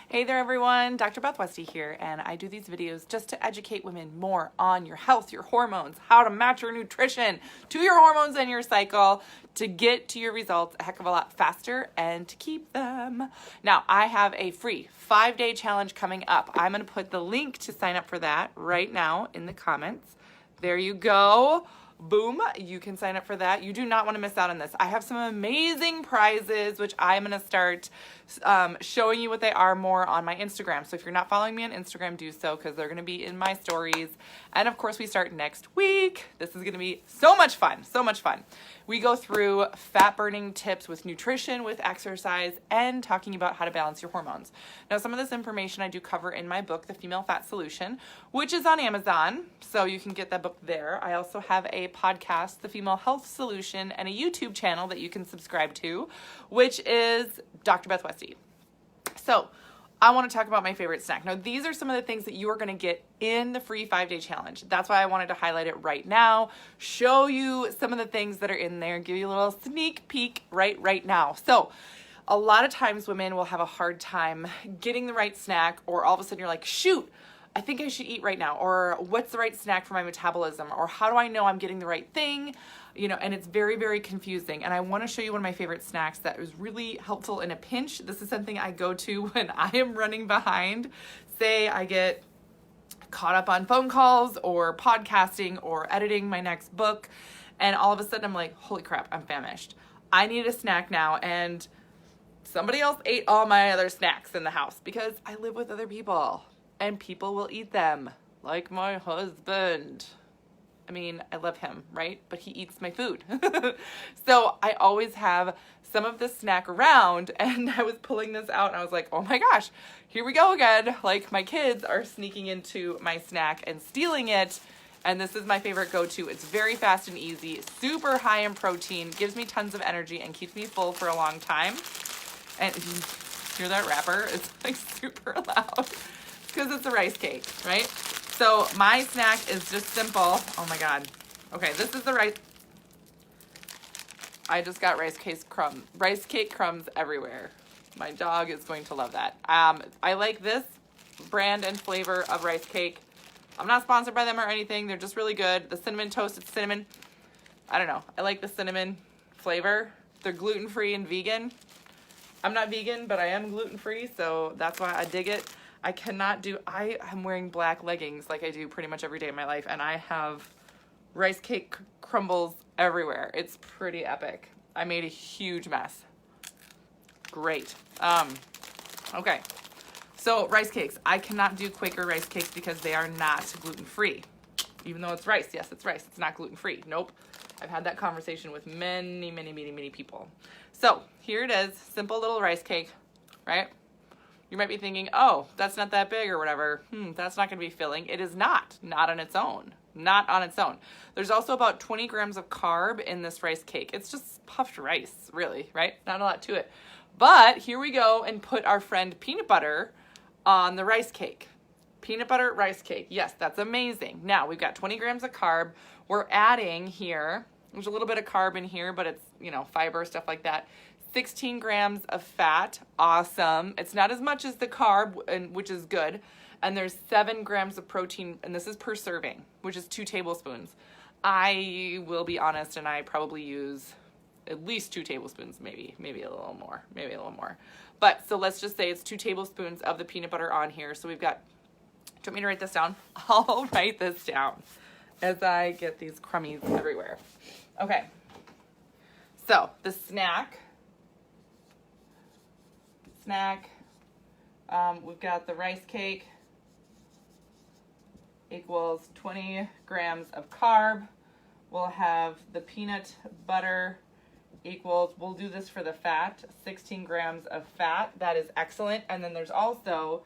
Hey there everyone, Dr. Beth Westy here, and I do these videos just to educate women more on your health, your hormones, how to match your nutrition to your hormones and your cycle to get to your results a heck of a lot faster and to keep them. Now, I have a free 5-day challenge coming up. I'm going to put the link to sign up for that right now in the comments. There you go. Boom, you can sign up for that. You do not want to miss out on this. I have some amazing prizes, which I'm going to start showing you what they are more on my Instagram. So if you're not following me on Instagram, do so because they're going to be in my stories. And of course, we start next week. This is going to be so much fun, so much fun. We go through fat burning tips with nutrition, with exercise, and talking about how to balance your hormones. Now, some of this information I do cover in my book, The Female Fat Solution, which is on Amazon, so you can get that book there. I also have a podcast, The Female Health Solution, and a YouTube channel that you can subscribe to, which is Dr. Beth Westy. So I want to talk about my favorite snack. Now, these are some of the things that you are going to get in the free 5-day challenge. That's why I wanted to highlight it right now, show you some of the things that are in there, give you a little sneak peek right now. So a lot of times women will have a hard time getting the right snack, or all of a sudden you're like, shoot, I think I should eat right now, or what's the right snack for my metabolism, or how do I know I'm getting the right thing? You know, and it's very, very confusing. And I want to show you one of my favorite snacks that is really helpful in a pinch. This is something I go to when I am running behind. Say I get caught up on phone calls or podcasting or editing my next book, and all of a sudden I'm like, holy crap, I'm famished. I need a snack now, and somebody else ate all my other snacks in the house because I live with other people, and people will eat them, like my husband. I mean, I love him, right? But he eats my food. So I always have some of this snack around, and I was pulling this out and I was like, oh my gosh, here we go again. Like, my kids are sneaking into my snack and stealing it. And this is my favorite go-to. It's very fast and easy, super high in protein, gives me tons of energy and keeps me full for a long time. And if you hear that wrapper? It's like super loud. It's because it's a rice cake, right? So my snack is just simple. Oh my God. Okay, this is the rice. I just got rice cake crumbs everywhere. My dog is going to love that. I like this brand and flavor of rice cake. I'm not sponsored by them or anything. They're just really good. The cinnamon toasted cinnamon. I don't know. I like the cinnamon flavor. They're gluten-free and vegan. I'm not vegan, but I am gluten-free, so that's why I dig it. I am wearing black leggings like I do pretty much every day of my life, and I have rice cake crumbles everywhere. It's pretty epic. I made a huge mess. Great. Okay. So rice cakes. I cannot do Quaker rice cakes because they are not gluten-free. Even though it's rice. Yes, it's rice. It's not gluten-free. Nope. I've had that conversation with many people. So here it is. Simple little rice cake, right? You might be thinking, oh, that's not that big or whatever. That's not going to be filling. It is not on its own. Not on its own. There's also about 20 grams of carb in this rice cake. It's just puffed rice, really, right? Not a lot to it. But here we go and put our friend peanut butter on the rice cake. Peanut butter rice cake. Yes, that's amazing. Now, we've got 20 grams of carb. We're adding here, there's a little bit of carb in here, but it's, fiber, stuff like that. 16 grams of fat. Awesome. It's not as much as the carb, which is good. And there's 7 grams of protein, and this is per serving, which is 2 tablespoons. I will be honest, and I probably use at least 2 tablespoons, maybe a little more. But so let's just say it's 2 tablespoons of the peanut butter on here. So we've got, do you want me to write this down? I'll write this down as I get these crummies everywhere. Okay. So the snack, we've got the rice cake equals 20 grams of carb. We'll have the peanut butter equals, we'll do this for the fat, 16 grams of fat. That is excellent. And then there's also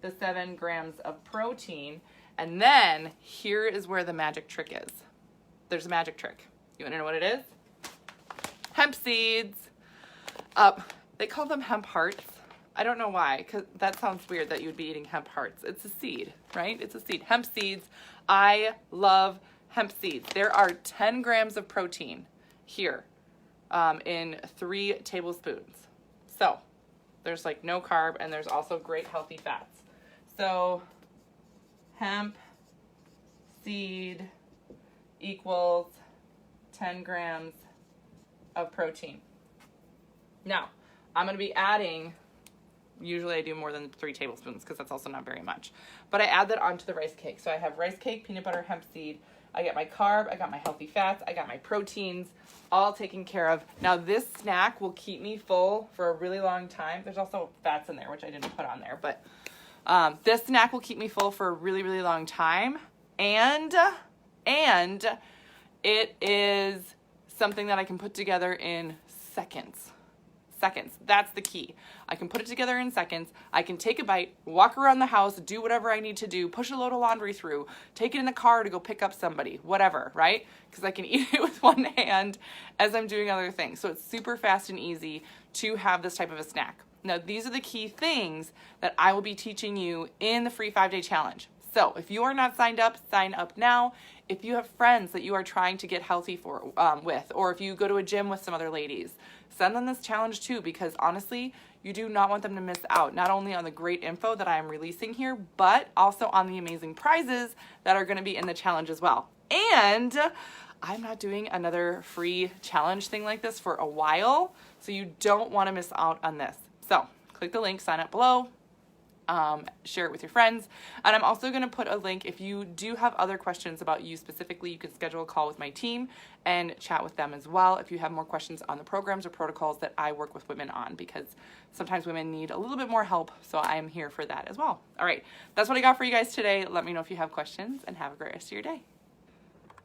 the 7 grams of protein. And then here is where the magic trick is. There's a magic trick. You want to know what it is? Hemp seeds. They call them hemp hearts. I don't know why, because that sounds weird that you would be eating hemp hearts. It's a seed, right? It's a seed. Hemp seeds. I love hemp seeds. There are 10 grams of protein here in 3 tablespoons. So There's like no carb, and there's also great healthy fats. So hemp seed equals 10 grams of protein. Now, I'm going to be adding, usually I do more than 3 tablespoons because that's also not very much, but I add that onto the rice cake. So I have rice cake, peanut butter, hemp seed. I get my carb, I got my healthy fats, I got my proteins, all taken care of. Now this snack will keep me full for a really long time. There's also fats in there, which I didn't put on there, but this snack will keep me full for a really, really long time. And it is something that I can put together in seconds. That's the key. I can put it together in seconds. I can take a bite, walk around the house, do whatever I need to do, push a load of laundry through, take it in the car to go pick up somebody, whatever, right? Because I can eat it with one hand as I'm doing other things. So it's super fast and easy to have this type of a snack. Now, these are the key things that I will be teaching you in the free 5-day challenge. So if you are not signed up, sign up now. If you have friends that you are trying to get healthy with, or if you go to a gym with some other ladies, send them this challenge too, because honestly, you do not want them to miss out, not only on the great info that I am releasing here, but also on the amazing prizes that are going to be in the challenge as well. And I'm not doing another free challenge thing like this for a while, so you don't want to miss out on this. So click the link, sign up below. Share it with your friends. And I'm also going to put a link, if you do have other questions about you specifically, you can schedule a call with my team and chat with them as well if you have more questions on the programs or protocols that I work with women on, because sometimes women need a little bit more help, so I am here for that as well. All right, that's what I got for you guys today. Let me know if you have questions, and have a great rest of your day.